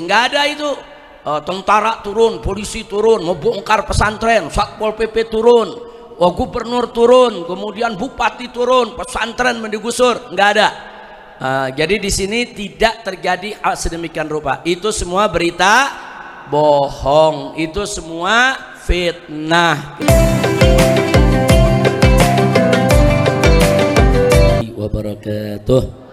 nggak ada itu. Tentara turun, polisi turun, membongkar pesantren, Satpol PP turun, gubernur turun, kemudian bupati turun, pesantren mendigusur, nggak ada. Jadi di sini tidak terjadi sedemikian rupa. Itu semua berita bohong, itu semua fitnah. Wabarakatuh.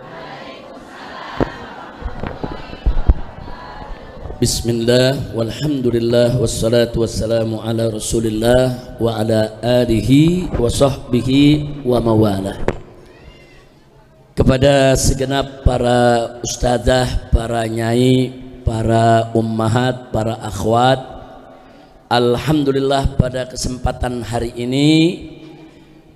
Bismillah, walhamdulillah, wassalatu wassalamu ala rasulillah wa ala alihi wa sahbihi wa mawalah. Kepada segenap para ustazah, para nyai, para ummahat, para akhwat, alhamdulillah pada kesempatan hari ini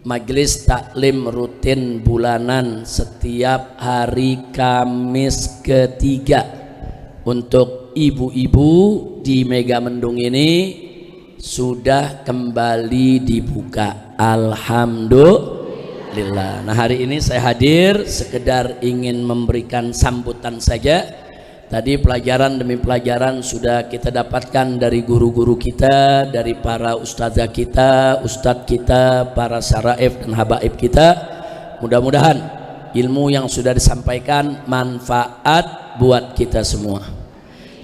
majelis taklim rutin bulanan setiap hari Kamis ketiga untuk ibu-ibu di Megamendung ini sudah kembali dibuka, alhamdulillah. Nah, hari ini saya hadir sekedar ingin memberikan sambutan saja. Tadi pelajaran demi pelajaran sudah kita dapatkan dari guru-guru kita, dari para ustazah kita, ustadz kita, para saraif dan habaib kita. Mudah-mudahan ilmu yang sudah disampaikan manfaat buat kita semua.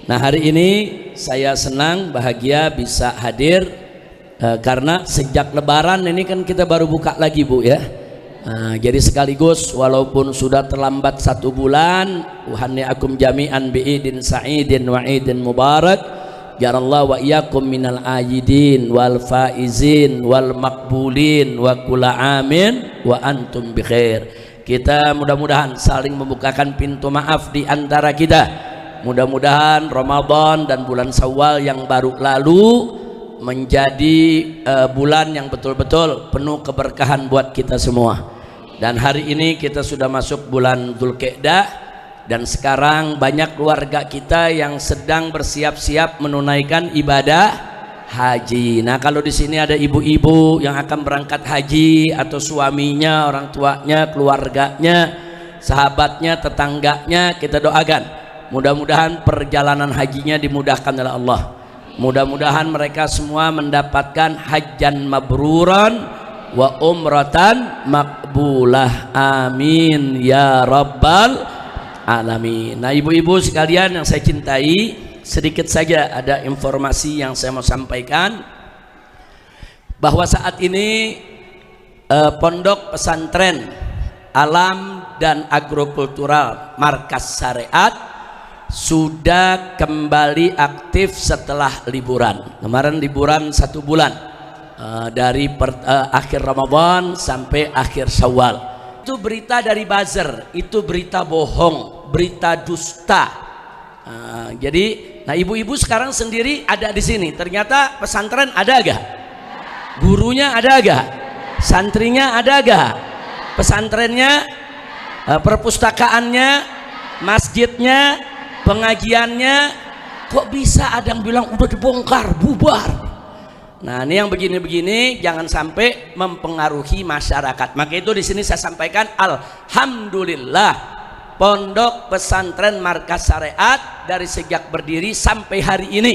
Nah, hari ini saya senang bahagia bisa hadir karena sejak lebaran ini kan kita baru buka lagi, Bu, ya. Jadi sekaligus walaupun sudah terlambat 1 bulan, uhanni'akum jami'an bi'idin sa'idin wa'idin mubarak, jarallahu wa iyyakum minal ayidin wal faizin wal makbulin wa kula amin wa antum bikhair. Kita mudah-mudahan saling membukakan pintu maaf di antara kita. Mudah-mudahan Ramadan dan bulan Syawal yang baru lalu menjadi bulan yang betul-betul penuh keberkahan buat kita semua. Dan hari ini kita sudah masuk bulan Dzulqa'dah dan sekarang banyak keluarga kita yang sedang bersiap-siap menunaikan ibadah haji. Nah, kalau di sini ada ibu-ibu yang akan berangkat haji atau suaminya, orang tuanya, keluarganya, sahabatnya, tetangganya, kita doakan mudah-mudahan perjalanan hajinya dimudahkan oleh Allah. Mudah-mudahan mereka semua mendapatkan hajjan mabruran wa umratan makbulah. Amin ya rabbal alamin. Nah, ibu-ibu sekalian yang saya cintai, sedikit saja ada informasi yang saya mau sampaikan bahwa saat ini pondok pesantren alam dan agrokultural Markas Syariat sudah kembali aktif setelah liburan. Kemarin liburan 1 bulan dari akhir Ramadan sampai akhir Syawal. Itu berita dari buzzer, itu berita bohong, berita dusta. Jadi, nah, ibu-ibu sekarang sendiri ada di sini. Ternyata pesantren ada gak? Gurunya ada gak? Santrinya ada gak? Pesantrennya, perpustakaannya, masjidnya, pengajiannya, kok bisa ada yang bilang udah dibongkar, bubar. Nah, ini yang begini-begini jangan sampai mempengaruhi masyarakat. Maka itu di sini saya sampaikan alhamdulillah pondok pesantren Markas Syariat dari sejak berdiri sampai hari ini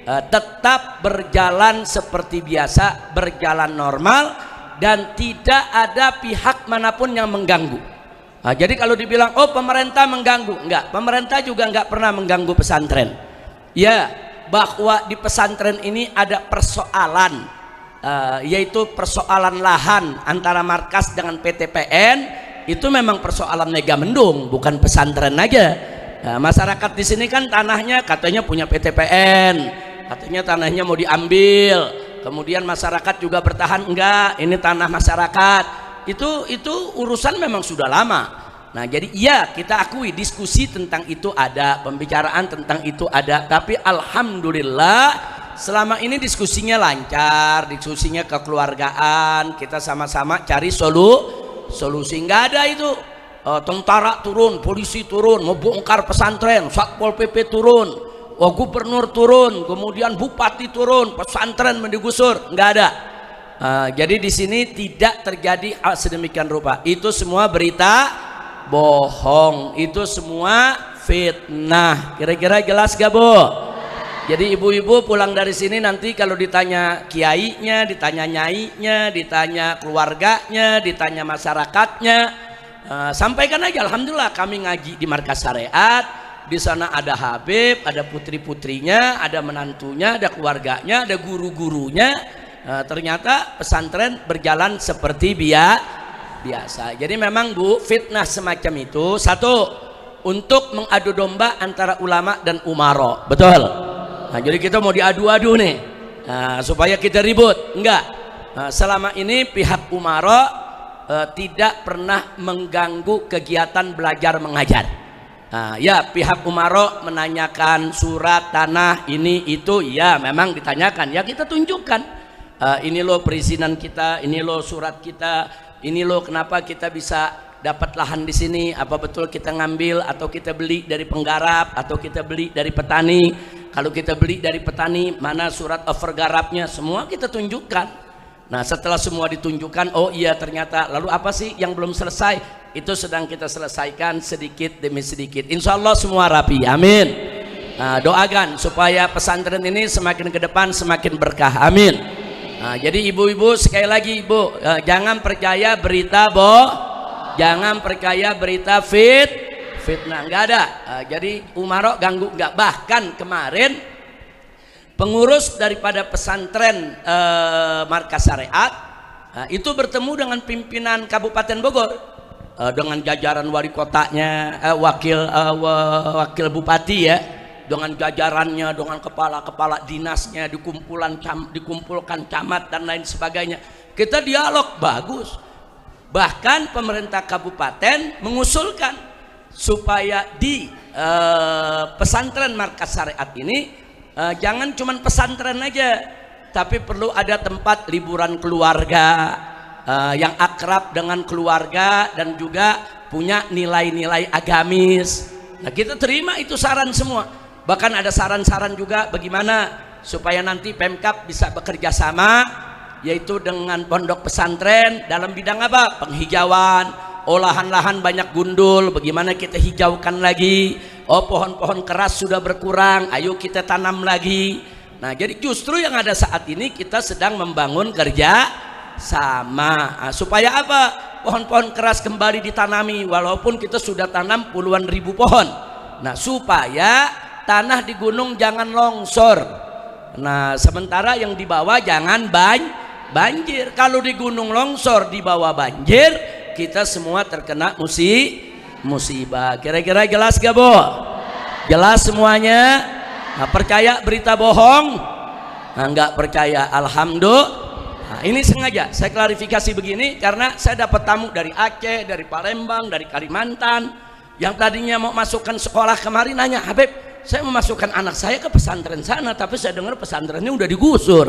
tetap berjalan seperti biasa, berjalan normal dan tidak ada pihak manapun yang mengganggu. Nah, jadi kalau dibilang oh pemerintah mengganggu, enggak, pemerintah juga enggak pernah mengganggu pesantren. Ya, bahwa di pesantren ini ada persoalan, yaitu persoalan lahan antara markas dengan PTPN, itu memang persoalan Megamendung, bukan pesantren aja. Nah, masyarakat di sini kan tanahnya katanya punya PTPN, katanya tanahnya mau diambil, kemudian masyarakat juga bertahan, enggak, ini tanah masyarakat. Itu urusan memang sudah lama. Nah, jadi iya kita akui diskusi tentang itu ada, pembicaraan tentang itu ada, tapi alhamdulillah selama ini diskusinya lancar, diskusinya kekeluargaan, kita sama-sama cari solusi. Nggak ada itu tentara turun, polisi turun, membongkar pesantren, Satpol PP turun, gubernur turun, kemudian bupati turun, pesantren mendigusur, nggak ada. Jadi di sini tidak terjadi sedemikian rupa. Itu semua berita bohong, itu semua fitnah. Kira-kira jelas gak Bu? Jadi ibu-ibu pulang dari sini nanti kalau ditanya kiainya, ditanya nyainya, ditanya keluarganya, ditanya masyarakatnya, sampaikan aja, alhamdulillah kami ngaji di Markas Syariat. Di sana ada Habib, ada putri-putrinya, ada menantunya, ada keluarganya, ada guru-gurunya. Ternyata pesantren berjalan seperti biasa. Jadi memang Bu, fitnah semacam itu satu untuk mengadu domba antara ulama dan umaro, betul. Nah, jadi kita mau diadu-adu nih, supaya kita ribut. Enggak. Selama ini pihak umaro tidak pernah mengganggu kegiatan belajar mengajar. Ya, pihak umaro menanyakan surat tanah ini itu, ya memang ditanyakan. Ya kita tunjukkan, ini loh perizinan kita, ini loh surat kita, ini loh kenapa kita bisa dapat lahan di sini, apa betul kita ngambil atau kita beli dari penggarap atau kita beli dari petani. Kalau kita beli dari petani, mana surat overgarapnya, semua kita tunjukkan. Nah setelah semua ditunjukkan, oh iya ternyata, lalu apa sih yang belum selesai? Itu sedang kita selesaikan sedikit demi sedikit. Insya Allah semua rapi, amin. Nah, doakan supaya pesantren ini semakin ke depan semakin berkah, amin. Nah, jadi ibu-ibu sekali lagi ibu, jangan percaya berita jangan percaya berita fitnah, nggak ada. Jadi umaro ganggu nggak. Bahkan kemarin pengurus daripada pesantren Markas Syariat itu bertemu dengan pimpinan Kabupaten Bogor, dengan jajaran wali kotanya, wakil bupati ya, dengan jajarannya, dengan kepala-kepala dinasnya, dikumpulkan camat dan lain sebagainya. Kita dialog bagus. Bahkan pemerintah kabupaten mengusulkan supaya di pesantren Markas Syariat ini jangan cuma pesantren aja, tapi perlu ada tempat liburan keluarga yang akrab dengan keluarga dan juga punya nilai-nilai agamis. Nah kita terima itu saran semua. Bahkan ada saran-saran juga bagaimana supaya nanti Pemkab bisa bekerja sama, yaitu dengan pondok pesantren dalam bidang apa? Penghijauan. Lahan-lahan banyak gundul, bagaimana kita hijaukan lagi. Pohon-pohon keras sudah berkurang, ayo kita tanam lagi. Nah jadi justru yang ada saat ini kita sedang membangun kerja sama, supaya apa? Pohon-pohon keras kembali ditanami, walaupun kita sudah tanam puluhan ribu pohon. Nah supaya tanah di gunung jangan longsor. Nah sementara yang di bawah jangan banjir. Kalau di gunung longsor, di bawah banjir, kita semua terkena musibah. Kira-kira jelas gak Bu? Jelas semuanya? Nah, percaya berita bohong? Nah, nggak percaya, alhamdulillah. Nah, ini sengaja saya klarifikasi begini karena saya dapat tamu dari Aceh, dari Palembang, dari Kalimantan, yang tadinya mau masukkan sekolah kemarin nanya, Habib, saya mau masukkan anak saya ke pesantren sana, tapi saya dengar pesantrennya udah digusur.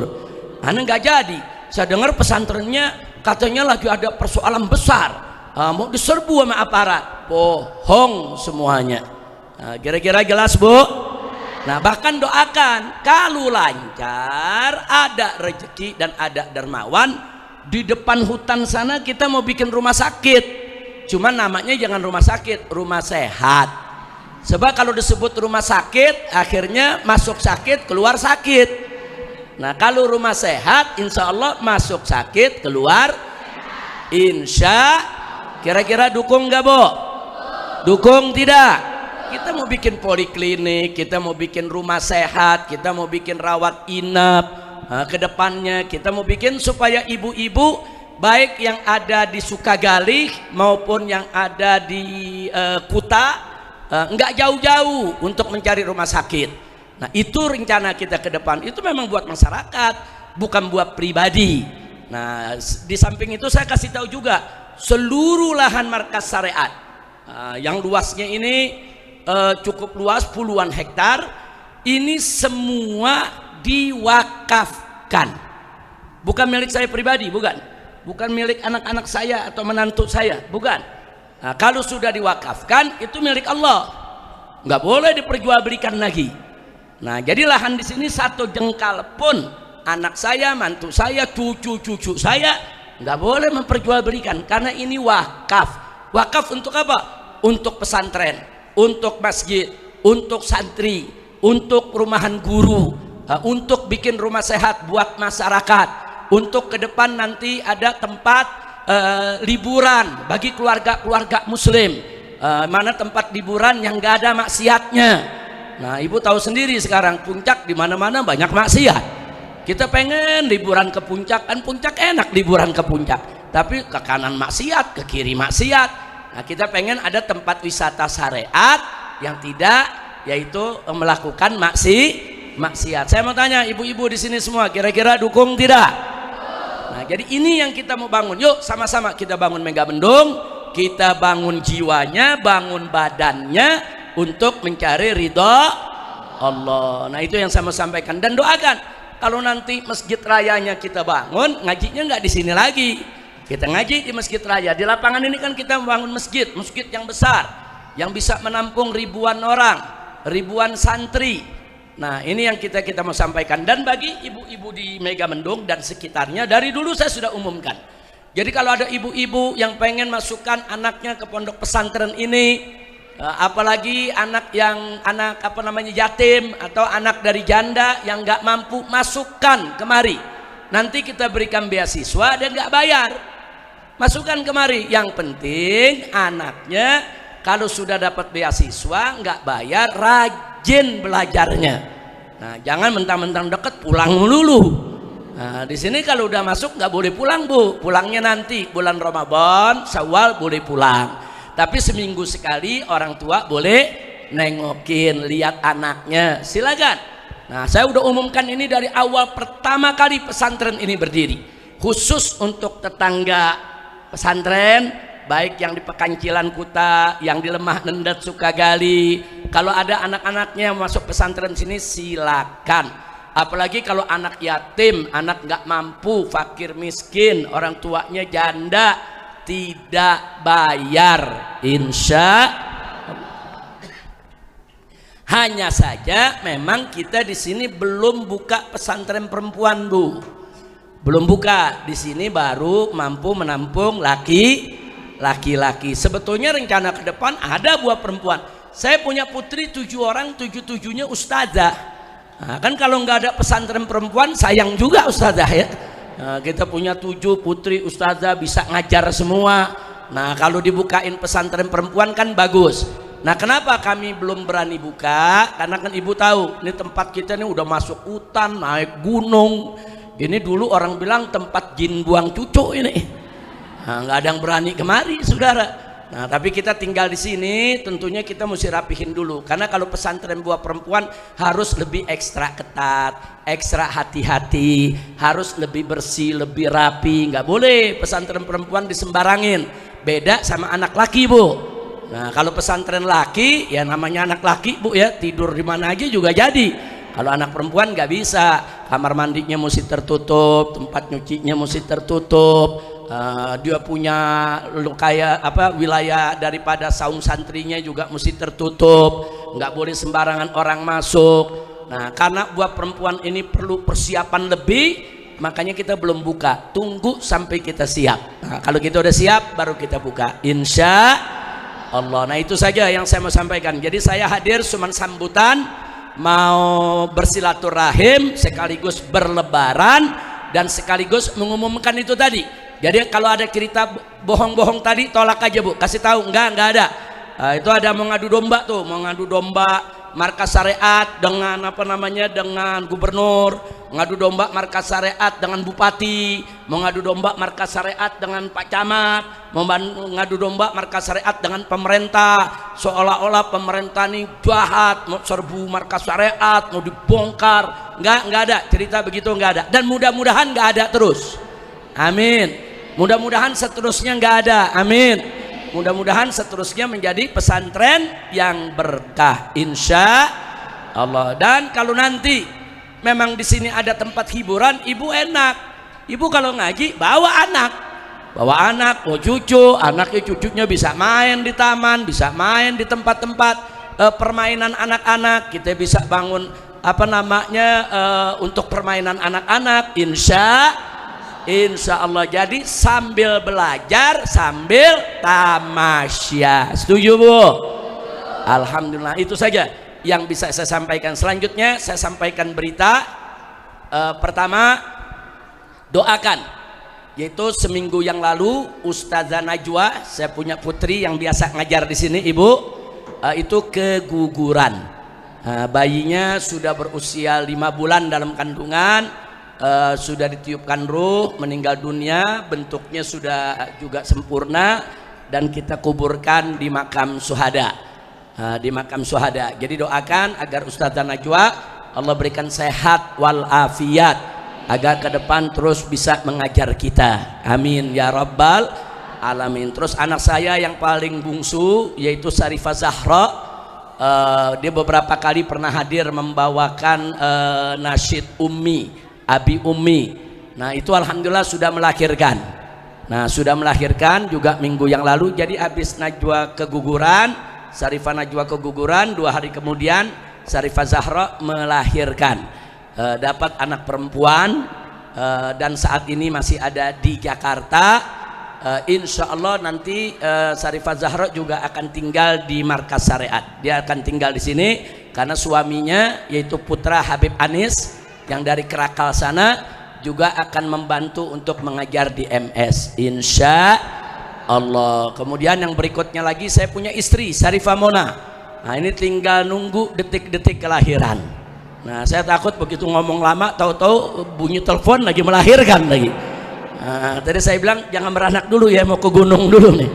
Anak nggak jadi. Saya dengar pesantrennya katanya lagi ada persoalan besar, mau diserbu sama aparat. Bohong semuanya. Nah, kira-kira jelas Bu? Nah bahkan doakan kalau lancar, ada rezeki dan ada dermawan, di depan hutan sana kita mau bikin rumah sakit. Cuman namanya jangan rumah sakit, rumah sehat. Sebab kalau disebut rumah sakit, akhirnya masuk sakit keluar sakit. Nah kalau rumah sehat, insya Allah masuk sakit keluar insya. Kira-kira dukung gak Bu? Dukung tidak? Kita mau bikin poliklinik, kita mau bikin rumah sehat, kita mau bikin rawat inap. Ke depannya kita mau bikin supaya ibu-ibu baik yang ada di Sukagali maupun yang ada di Kuta nggak jauh-jauh untuk mencari rumah sakit. Nah itu rencana kita ke depan, itu memang buat masyarakat, bukan buat pribadi. Nah di samping itu saya kasih tahu juga, seluruh lahan Markas Syariat yang luasnya ini cukup luas, puluhan hektar, ini semua diwakafkan. Bukan milik saya pribadi, bukan milik anak-anak saya atau menantu saya, bukan. Nah, kalau sudah diwakafkan itu milik Allah, nggak boleh diperjualbelikan lagi. Nah jadi lahan di sini satu jengkal pun anak saya, mantu saya, cucu-cucu saya nggak boleh memperjualbelikan, karena ini wakaf. Wakaf untuk apa? Untuk pesantren. untuk masjid, untuk santri, untuk perumahan guru, untuk bikin rumah sehat buat masyarakat, untuk ke depan nanti ada tempat liburan bagi keluarga-keluarga muslim, mana tempat liburan yang gak ada maksiatnya. Nah, ibu tahu sendiri sekarang puncak di mana-mana banyak maksiat. Kita pengen liburan ke puncak, kan puncak enak liburan ke puncak, tapi ke kanan maksiat, ke kiri maksiat. Nah, kita pengen ada tempat wisata syariat yang tidak, yaitu melakukan maksiat. Saya mau tanya ibu-ibu di sini semua, kira-kira dukung tidak? Nah, jadi ini yang kita mau bangun. Yuk sama-sama kita bangun Megamendung, kita bangun jiwanya, bangun badannya untuk mencari ridha Allah. Nah, itu yang saya mau sampaikan, dan doakan kalau nanti masjid rayanya kita bangun, ngajinya nggak di sini lagi, kita ngaji di masjid raya. Di lapangan ini kan kita membangun masjid yang besar yang bisa menampung ribuan orang, ribuan santri. Nah, ini yang kita mau sampaikan. Dan bagi ibu-ibu di Megamendung dan sekitarnya, dari dulu saya sudah umumkan. Jadi kalau ada ibu-ibu yang pengen masukkan anaknya ke pondok pesantren ini, apalagi anak yatim atau anak dari janda yang nggak mampu, masukkan kemari. Nanti kita berikan beasiswa dan nggak bayar. Masukkan kemari. Yang penting anaknya kalau sudah dapat beasiswa nggak bayar, rajin belajarnya. Nah, jangan mentang-mentang deket pulang melulu. Nah, di sini kalau udah masuk nggak boleh pulang, Bu. Pulangnya nanti bulan Ramadan, Syawal boleh pulang. Tapi seminggu sekali orang tua boleh nengokin, lihat anaknya. Silakan. Nah, saya udah umumkan ini dari awal pertama kali pesantren ini berdiri. Khusus untuk tetangga pesantren, baik yang di Pekancilan Kuta, yang di Lemah Nendet Sukagali. Kalau ada anak-anaknya yang masuk pesantren sini, silakan. Apalagi kalau anak yatim, anak nggak mampu, fakir miskin, orang tuanya janda, tidak bayar, insya Allah. Hanya saja memang kita di sini belum buka pesantren perempuan, Bu. Belum buka. Di sini baru mampu menampung laki-laki. Sebetulnya rencana ke depan ada buat perempuan. Saya punya putri 7 orang, 7-7-nya ustazah. Nah, kan kalau nggak ada pesantren perempuan sayang juga ustazah ya. Nah, kita punya 7 putri ustazah, bisa ngajar semua. Nah, kalau dibukain pesantren perempuan kan bagus. Nah, kenapa kami belum berani buka? Karena kan ibu tahu, ini tempat kita ini udah masuk hutan, naik gunung. Ini dulu orang bilang tempat jin buang cucu ini. Nah, nggak ada yang berani kemari, saudara. Nah, tapi kita tinggal di sini, tentunya kita mesti rapihin dulu. Karena kalau pesantren buat perempuan harus lebih ekstra ketat, ekstra hati-hati, harus lebih bersih, lebih rapi. Nggak boleh pesantren perempuan disembarangin. Beda sama anak laki, Bu. Nah, kalau pesantren laki, ya namanya anak laki, Bu ya, tidur di mana aja juga jadi. Kalau anak perempuan nggak bisa, kamar mandinya mesti tertutup, tempat nyucinya mesti tertutup. Dia punya kayak wilayah daripada saung santrinya juga mesti tertutup, nggak boleh sembarangan orang masuk. Nah, karena buat perempuan ini perlu persiapan lebih, makanya kita belum buka. Tunggu sampai kita siap. Nah, kalau kita udah siap baru kita buka, insya Allah. Nah, itu saja yang saya mau sampaikan. Jadi saya hadir cuma sambutan, mau bersilaturahim sekaligus berlebaran dan sekaligus mengumumkan itu tadi. Jadi kalau ada cerita bohong-bohong tadi tolak aja, Bu, kasih tahu enggak ada. Itu ada mau ngadu domba tuh, mau ngadu domba markas syariat dengan dengan gubernur, ngadu domba markas syariat dengan bupati, mau ngadu domba markas syariat dengan Pak Camat, mau ngadu domba markas syariat dengan pemerintah, seolah-olah pemerintah ini jahat, mau serbu markas syariat, mau dibongkar. Enggak ada cerita begitu, enggak ada. Dan mudah-mudahan enggak ada terus. Amin. Mudah-mudahan seterusnya nggak ada, amin. Mudah-mudahan seterusnya menjadi pesantren yang berkah, insya Allah. Dan kalau nanti memang di sini ada tempat hiburan, ibu enak. Ibu kalau ngaji bawa anak, mau cucu, anaknya cucunya bisa main di taman, bisa main di tempat-tempat permainan anak-anak. Kita bisa bangun untuk permainan anak-anak, insya Allah. Jadi sambil belajar sambil tamasya. Setuju, Bu? Alhamdulillah. Itu saja yang bisa saya sampaikan. Selanjutnya saya sampaikan berita. Pertama, doakan, yaitu seminggu yang lalu Ustazah Najwa, saya punya putri yang biasa ngajar di sini, ibu, itu keguguran. Bayinya sudah berusia 5 bulan dalam kandungan, sudah ditiupkan ruh, meninggal dunia, bentuknya sudah juga sempurna, dan kita kuburkan di makam syuhada. Di makam syuhada. Jadi doakan agar Ustazah Najwa Allah berikan sehat walafiat, agar ke depan terus bisa mengajar kita. Amin ya rabbal alamin. Terus anak saya yang paling bungsu yaitu Syarifah Zahra, dia beberapa kali pernah hadir membawakan nasyid Ummi, Abi Ummi. Nah itu alhamdulillah sudah melahirkan. Nah sudah melahirkan juga minggu yang lalu. Jadi habis Najwa keguguran, Syarifah Najwa keguguran, 2 hari kemudian Syarifah Zahra melahirkan, dapat anak perempuan, dan saat ini masih ada di Jakarta. Insya Allah nanti Syarifah Zahra juga akan tinggal di Markas Syariat. Dia akan tinggal di sini karena suaminya yaitu putra Habib Anis yang dari Kerakal sana juga akan membantu untuk mengajar di MS. Insya Allah. Kemudian yang berikutnya lagi, saya punya istri Syarifah Mona. Nah ini tinggal nunggu detik-detik kelahiran. Nah saya takut begitu ngomong lama tahu-tahu bunyi telepon lagi melahirkan lagi. Nah, tadi saya bilang jangan beranak dulu ya, mau ke gunung dulu nih.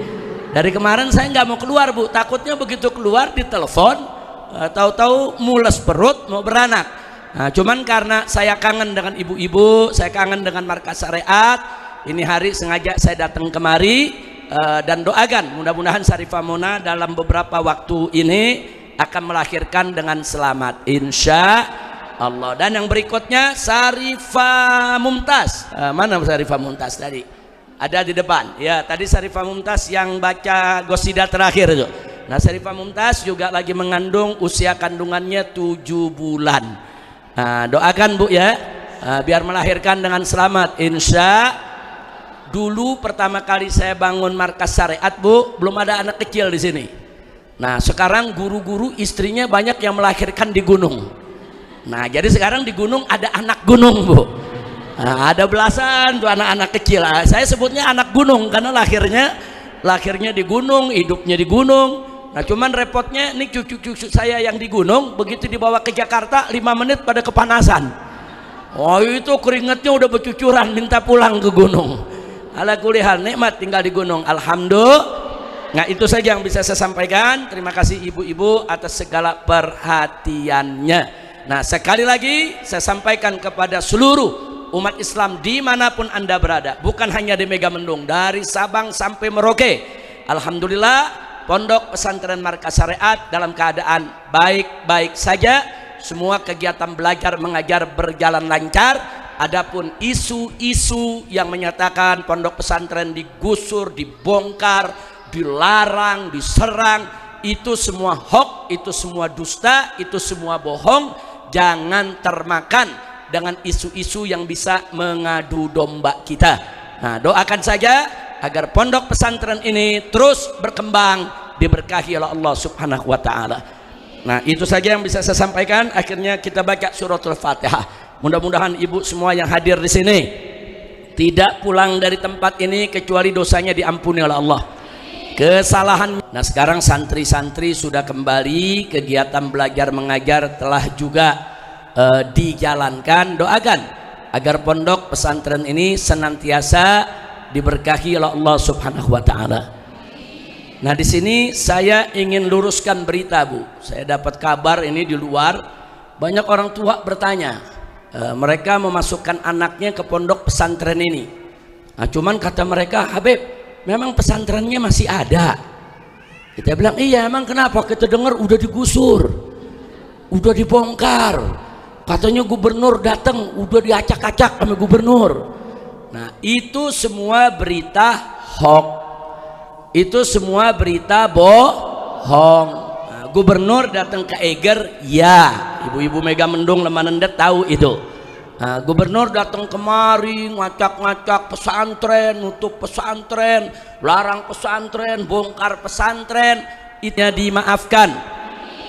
Dari kemarin saya nggak mau keluar bu, takutnya begitu keluar di telepon tahu-tahu mules perut mau beranak. Nah cuman karena saya kangen dengan ibu-ibu, saya kangen dengan Markas Syariat, ini hari sengaja saya datang kemari. Dan doakan mudah-mudahan Syarifah Mona dalam beberapa waktu ini akan melahirkan dengan selamat insya Allah. Dan yang berikutnya Syarifah Mumtaz, mana Syarifah Mumtaz tadi? Ada di depan ya, tadi Syarifah Mumtaz yang baca gosida terakhir itu. Nah Syarifah Mumtaz juga lagi mengandung, usia kandungannya 7 bulan. Nah, doakan bu ya, biar melahirkan dengan selamat insya. Dulu pertama kali saya bangun Markas Syariat bu, belum ada anak kecil di sini. Nah sekarang guru-guru istrinya banyak yang melahirkan di gunung. Nah jadi sekarang di gunung ada anak gunung bu. Nah, ada belasan tuh anak-anak kecil. Saya sebutnya anak gunung karena lahirnya di gunung, hidupnya di gunung. Nah cuman repotnya nih cucu-cucu saya yang di gunung, begitu dibawa ke Jakarta 5 menit pada kepanasan. Oh itu keringetnya udah bercucuran, minta pulang ke gunung. Ala kulli hal nikmat tinggal di gunung, alhamdulillah. Nah itu saja yang bisa saya sampaikan. Terima kasih ibu-ibu atas segala perhatiannya. Nah sekali lagi saya sampaikan kepada seluruh umat Islam dimanapun anda berada, bukan hanya di Megamendung, dari Sabang sampai Merauke, alhamdulillah Pondok Pesantren Markas Syariat dalam keadaan baik-baik saja. Semua kegiatan belajar mengajar berjalan lancar. Adapun isu-isu yang menyatakan pondok pesantren digusur, dibongkar, dilarang, diserang, itu semua hoax, itu semua dusta, itu semua bohong. Jangan termakan dengan isu-isu yang bisa mengadu domba kita. Nah, doakan saja agar pondok pesantren ini terus berkembang, diberkahi oleh Allah Subhanahu wa taala. Nah, itu saja yang bisa saya sampaikan. Akhirnya kita baca suratul Fatihah. Mudah-mudahan ibu semua yang hadir di sini tidak pulang dari tempat ini kecuali dosanya diampuni oleh Allah. Kesalahan. Nah sekarang santri-santri sudah kembali, kegiatan belajar mengajar telah juga dijalankan. Doakan agar pondok pesantren ini senantiasa diberkahi oleh Allah Subhanahu wa taala. Nah di sini saya ingin luruskan berita bu. Saya dapat kabar ini di luar, banyak orang tua bertanya. Mereka memasukkan anaknya ke pondok pesantren ini. Nah, cuman kata mereka, Habib, memang pesantrennya masih ada. Kita bilang, iya emang kenapa? Kita dengar udah digusur, udah dibongkar. Katanya gubernur datang, udah diacak-acak sama gubernur. Nah itu semua berita hoax, itu semua berita bohong. Nah, gubernur datang ke Eger, ya. Ibu-ibu Megamendung Lemanendet tahu itu. Nah, gubernur datang kemari ngacak-ngacak pesantren, nutup pesantren, larang pesantren, bongkar pesantren. Itu dimaafkan.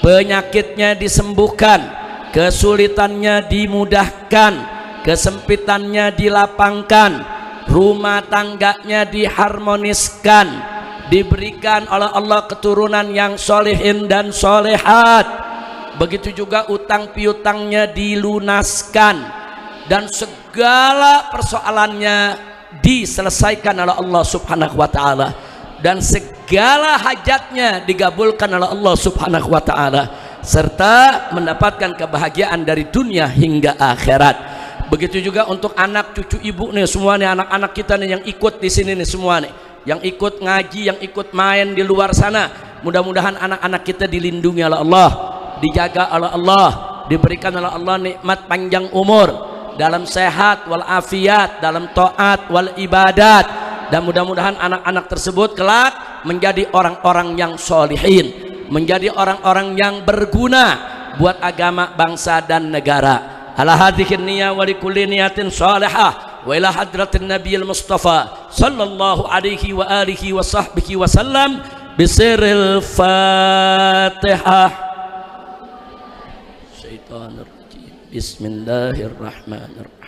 penyakitnya disembuhkan, kesulitannya dimudahkan, kesempitannya dilapangkan, rumah tangganya diharmoniskan, diberikan oleh Allah keturunan yang solehin dan solehat. Begitu juga utang piutangnya dilunaskan, dan segala persoalannya diselesaikan oleh Allah subhanahu wa ta'ala, dan segala hajatnya digabulkan oleh Allah subhanahu wa ta'ala, serta mendapatkan kebahagiaan dari dunia hingga akhirat. Begitu juga untuk anak cucu ibu nih, semua nih anak-anak kita nih yang ikut di sini nih, semua nih yang ikut ngaji, yang ikut main di luar sana, mudah-mudahan anak-anak kita dilindungi oleh Allah, dijaga oleh Allah, diberikan oleh Allah nikmat panjang umur dalam sehat walafiat, dalam taat wal ibadat, dan mudah-mudahan anak-anak tersebut kelak menjadi orang-orang yang solihin, menjadi orang-orang yang berguna buat agama, bangsa dan negara. Ala hadhihi niyah wa likulli niyatin salihah wa ila hadratin nabiyil mustafa sallallahu alaihi wa alihi wa sahbihi wa sallam bisiril fatihah. Syaitanir rajim. Bismillahirrahmanirrahim.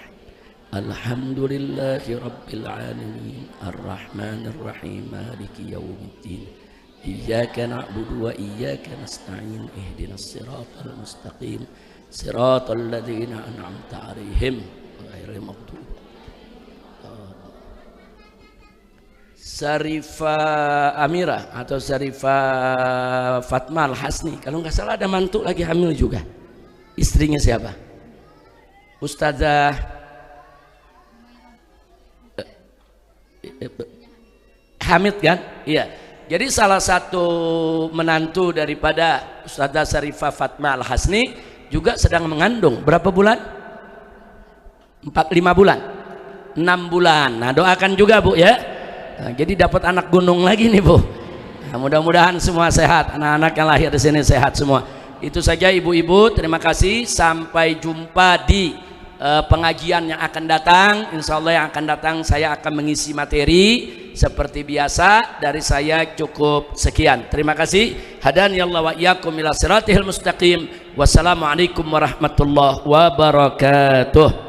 Alhamdulillahi rabbil alamin arrahmanir rahim maliki yaumiddin iyyaka na'budu wa iyyaka nasta'in ihdinas siratal mustaqim siratal ladzina an'amta 'alaihim ghairil maghdubi. Syarifah Amira atau Syarifah Fatma Al-Hasni, kalau nggak salah ada mantu lagi hamil juga. Istrinya siapa? Ustazah Hamid kan? Iya. Jadi salah satu menantu daripada Ustazah Syarifah Fatma Al-Hasni juga sedang mengandung. Berapa bulan? 5 bulan, 6 bulan. Nah, doakan juga Bu ya. Nah, jadi dapat anak gunung lagi nih Bu. Nah, mudah-mudahan semua sehat, anak-anak yang lahir di sini sehat semua. Itu saja ibu-ibu, terima kasih. Sampai jumpa di pengajian yang akan datang. Insya Allah yang akan datang saya akan mengisi materi seperti biasa. Dari saya cukup sekian. Terima kasih. Hadaniyallahu wa iyyakum ila siratihil mustaqim. Wassalamualaikum warahmatullahi wabarakatuh.